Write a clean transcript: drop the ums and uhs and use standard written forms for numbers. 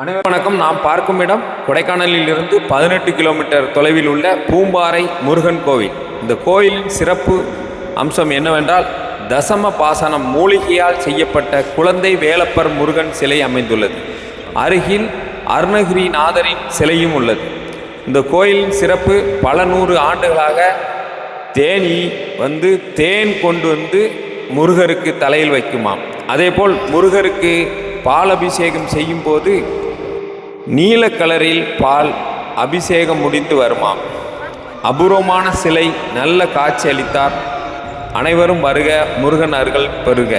அனைவரும் வணக்கம். நாம் பார்க்கும் இடம் கொடைக்கானலில் இருந்து 18 கிலோமீட்டர் தொலைவில் உள்ள பூம்பாறை முருகன் கோவில். இந்த கோயிலின் சிறப்பு அம்சம் என்னவென்றால், தசம பாசனம் மூலிகையால் செய்யப்பட்ட குழந்தை வேலப்பர் முருகன் சிலை அமைந்துள்ளது. அருகில் அருணகிரிநாதரின் சிலையும் உள்ளது. இந்த கோயிலின் சிறப்பு, பல 100 ஆண்டுகளாக தேனி தேன் கொண்டு முருகருக்கு தலையில் வைக்குமாம். அதேபோல் முருகருக்கு பால் அபிஷேகம் செய்யும் போது நீல கலரில் பால் அபிஷேகம் முடிந்து வருமாம். அபூர்வமான சிலை, நல்ல காட்சி அளித்தார். அனைவரும் வருக, முருகன் அருள் பெறுக.